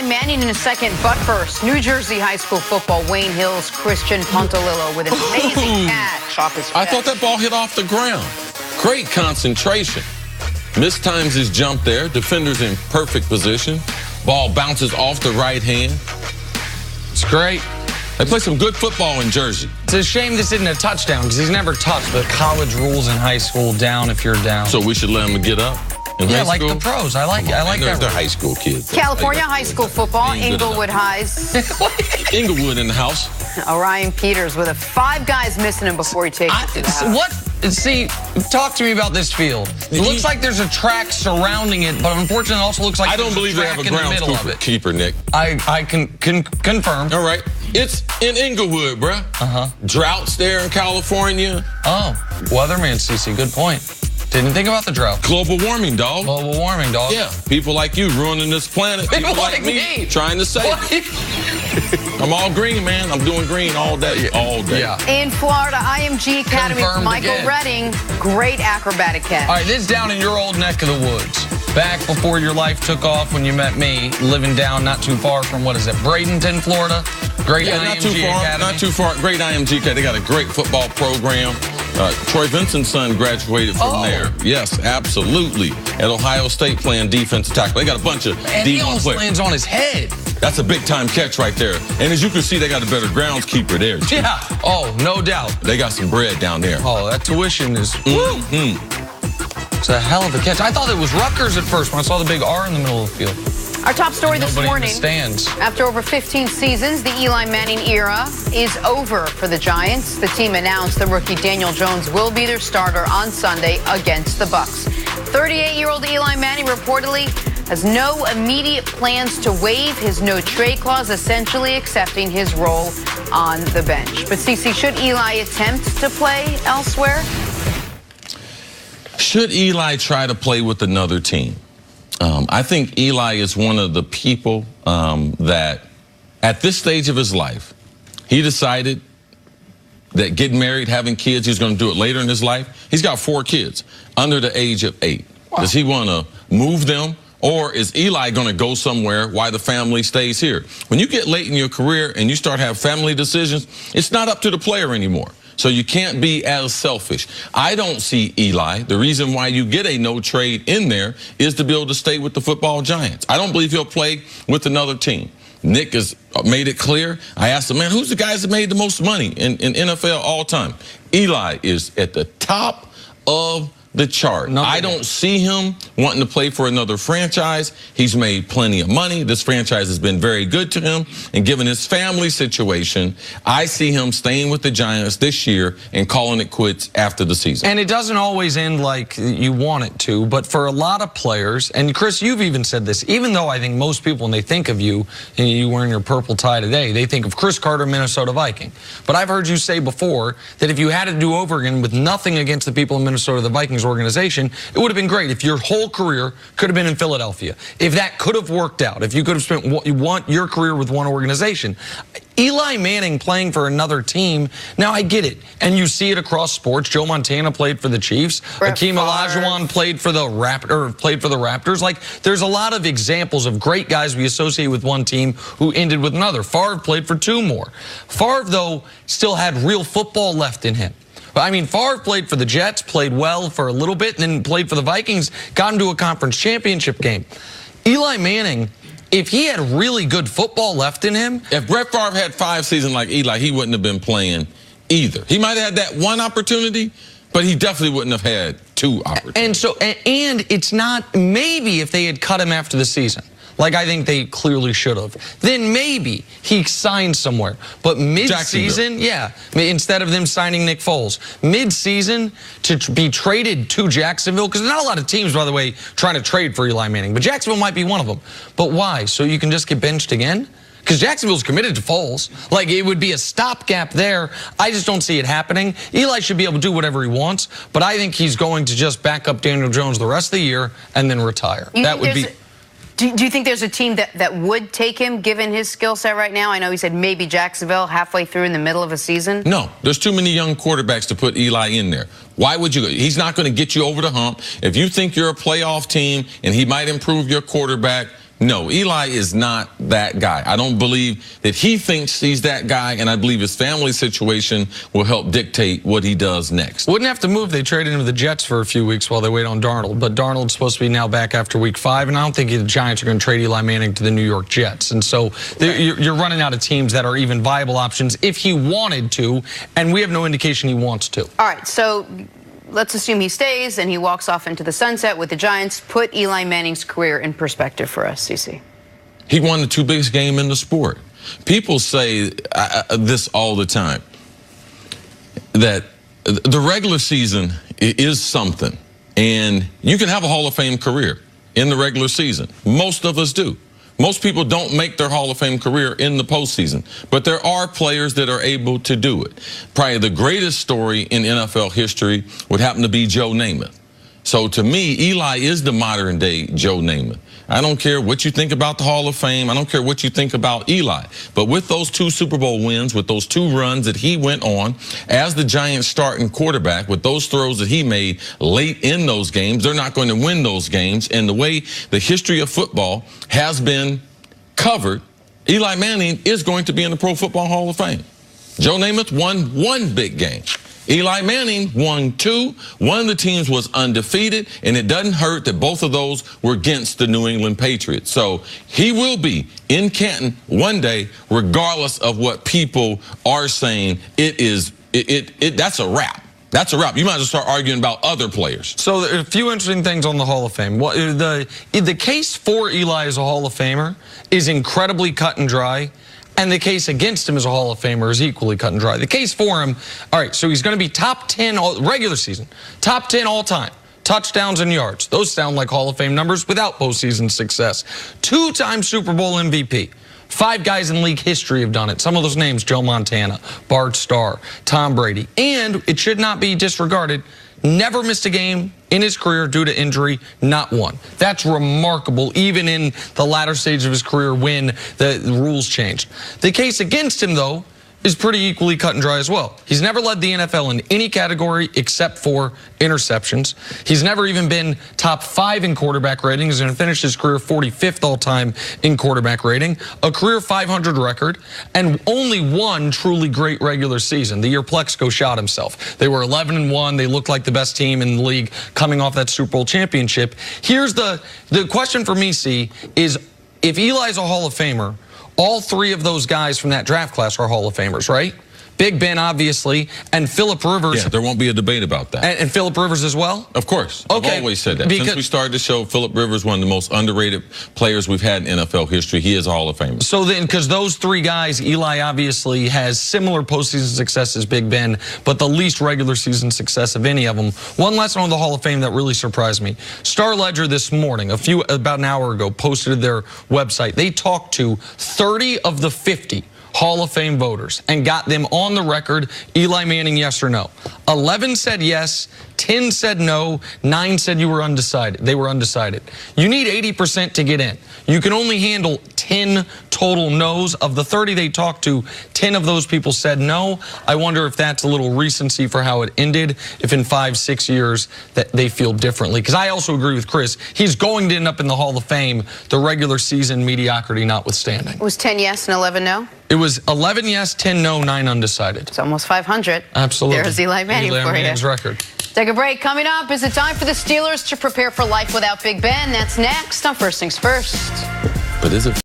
Manning in a second, but first, New Jersey high school football, Wayne Hill's Christian Pontalillo with an amazing catch off his I thought that ball hit off the ground. Great concentration. Mistimes his jump there. Defender's in perfect position. Ball bounces off the right hand. It's great. They play some good football in Jersey. It's a shame this isn't a touchdown because he's never touched, but college rules in high school, down if you're down. So we should let him get up? Yeah, like the pros. I like that. They're high school kids. California high school football, Inglewood Highs. Inglewood in the house. Orion Peters with 5 guys missing him before he takes it to the house. What? See, talk to me about this field. It looks like there's a track surrounding it, but unfortunately it also looks like I don't believe they have a groundskeeper, Nick. I can confirm. All right. It's in Inglewood, bruh. Droughts there in California. Oh, weatherman, CC, good point. Didn't think about the drought. Global warming, dog. Global warming, dog. Yeah, people like you ruining this planet. People like me trying to save it. I'm all green, man. I'm doing green all day, all day. Yeah. In Florida, IMG Academy, Michael Redding, great acrobatic catch. All right, this is down in your old neck of the woods. Back before your life took off when you met me, living down not too far from, what is it, Bradenton, Florida? Great IMG Academy. Not too far. Great IMG Academy. They got a great football program. Troy Vincent's son graduated from there. Yes, absolutely. At Ohio State playing defensive tackle. They got a bunch of D1 players. Lands on his head. That's a big-time catch right there. And as you can see, they got a better groundskeeper there, too. Yeah. Oh, no doubt. They got some bread down there. Oh, that tuition is... It's a hell of a catch. I thought it was Rutgers at first when I saw the big R in the middle of the field. Our top story this morning, stands. After over 15 seasons, the Eli Manning era is over for the Giants. The team announced the rookie Daniel Jones will be their starter on Sunday against the Bucs. 38-year-old Eli Manning reportedly has no immediate plans to waive his no-trade clause, essentially accepting his role on the bench. But, CC, should Eli attempt to play elsewhere? Should Eli try to play with another team? I think Eli is one of the people that at this stage of his life, he decided that getting married, having kids, he's going to do it later in his life. He's got 4 kids under the age of 8. Wow. Does he want to move them? Or is Eli going to go somewhere while the family stays here? When you get late in your career and you start having family decisions, it's not up to the player anymore. So you can't be as selfish. I don't see Eli. The reason why you get a no trade in there is to be able to stay with the football Giants. I don't believe he'll play with another team. Nick has made it clear. I asked him, man, who's the guys that made the most money in NFL all time? Eli is at the top of the chart. I don't see him wanting to play for another franchise. He's made plenty of money. This franchise has been very good to him. And given his family situation, I see him staying with the Giants this year and calling it quits after the season. And it doesn't always end like you want it to, but for a lot of players, and Chris, you've even said this, even though I think most people, when they think of you, and you wearing your purple tie today, they think of Cris Carter, Minnesota Viking. But I've heard you say before that if you had to do over again with nothing against the people in Minnesota, the Vikings organization, it would have been great if your whole career could have been in Philadelphia. If that could have worked out, if you could have spent your career with one organization. Eli Manning playing for another team, now I get it, and you see it across sports. Joe Montana played for the Chiefs. Hakeem Olajuwon played for the Raptors. Like, there's a lot of examples of great guys we associate with one team who ended with another. Favre played for 2 more. Favre, though, still had real football left in him. I mean, Favre played for the Jets, played well for a little bit, and then played for the Vikings, got into a conference championship game. Eli Manning, if he had really good football left in him. If Brett Favre had 5 seasons like Eli, he wouldn't have been playing either. He might have had that 1 opportunity, but he definitely wouldn't have had 2 opportunities. And it's not, maybe if they had cut him after the season, like I think they clearly should have, then maybe he signed somewhere. But mid-season, yeah, instead of them signing Nick Foles, mid-season to be traded to Jacksonville, because there's not a lot of teams, by the way, trying to trade for Eli Manning, but Jacksonville might be one of them. But why? So you can just get benched again? Because Jacksonville's committed to Foles. Like, it would be a stopgap there. I just don't see it happening. Eli should be able to do whatever he wants, but I think he's going to just back up Daniel Jones the rest of the year and then retire. That would be... Do you think there's a team that would take him, given his skill set right now? I know he said maybe Jacksonville halfway through in the middle of a season. No, there's too many young quarterbacks to put Eli in there. Why would you? He's not going to get you over the hump. If you think you're a playoff team and he might improve your quarterback, No, Eli is not that guy. I don't believe that he thinks he's that guy, and I believe his family situation will help dictate what he does next. Wouldn't have to move. They traded him to the Jets for a few weeks while they wait on Darnold. But Darnold's supposed to be now back after week 5, and I don't think the Giants are going to trade Eli Manning to the New York Jets. And so you're running out of teams that are even viable options if he wanted to, and we have no indication he wants to. All right, so let's assume he stays and he walks off into the sunset with the Giants. Put Eli Manning's career in perspective for us, CC. He won the 2 biggest games in the sport. People say this all the time, that the regular season is something, and you can have a Hall of Fame career in the regular season. Most of us do. Most people don't make their Hall of Fame career in the postseason, but there are players that are able to do it. Probably the greatest story in NFL history would happen to be Joe Namath. So to me, Eli is the modern day Joe Namath. I don't care what you think about the Hall of Fame. I don't care what you think about Eli. But with those 2 Super Bowl wins, with those 2 runs that he went on as the Giants starting quarterback, with those throws that he made late in those games, they're not going to win those games. And the way the history of football has been covered, Eli Manning is going to be in the Pro Football Hall of Fame. Joe Namath won 1 big game. Eli Manning won 2. One of the teams was undefeated, and it doesn't hurt that both of those were against the New England Patriots. So he will be in Canton one day, regardless of what people are saying. That's a wrap. That's a wrap. You might as well start arguing about other players. So there are a few interesting things on the Hall of Fame. The case for Eli as a Hall of Famer is incredibly cut and dry. And the case against him as a Hall of Famer is equally cut and dry. The case for him, all right, so he's going to be top 10 regular season, top 10 all time, touchdowns and yards. Those sound like Hall of Fame numbers without postseason success. 2-time Super Bowl MVP. 5 guys in league history have done it. Some of those names, Joe Montana, Bart Starr, Tom Brady. And it should not be disregarded, never missed a game in his career due to injury, not one. That's remarkable, even in the latter stage of his career when the rules changed. The case against him, though, is pretty equally cut and dry as well. He's never led the NFL in any category except for interceptions. He's never even been top 5 in quarterback rating. He's going to finish his career 45th all-time in quarterback rating, a career 500 record, and only 1 truly great regular season, the year Plexico shot himself. They were 11-1. They looked like the best team in the league coming off that Super Bowl championship. Here's the question for me, C, is if Eli's a Hall of Famer, all 3 of those guys from that draft class are Hall of Famers, right? Big Ben, obviously, and Phillip Rivers. Yeah, there won't be a debate about that. And Phillip Rivers as well? Of course. Okay. I've always said that. Since we started the show, Phillip Rivers, one of the most underrated players we've had in NFL history. He is a Hall of Famer. So then, because those 3 guys, Eli obviously has similar postseason success as Big Ben, but the least regular season success of any of them. One lesson on the Hall of Fame that really surprised me. Star Ledger this morning, about an hour ago, posted to their website. They talked to 30 of the 50 Hall of Fame voters and got them on the record, Eli Manning, yes or no. 11 said yes, 10 said no, 9 said you were undecided. They were undecided. You need 80% to get in. You can only handle 10 total no's. Of the 30 they talked to, 10 of those people said no. I wonder if that's a little recency for how it ended, if in 5-6 years that they feel differently. Because I also agree with Chris. He's going to end up in the Hall of Fame, the regular season mediocrity notwithstanding. It was 10 yes and 11 no? It was 11 yes, 10 no, 9 undecided. It's almost 500. Absolutely. There's Eli Manning for you. Eli Manning's record. Take a break. Coming up, is it time for the Steelers to prepare for life without Big Ben? That's next on First Things First. But is it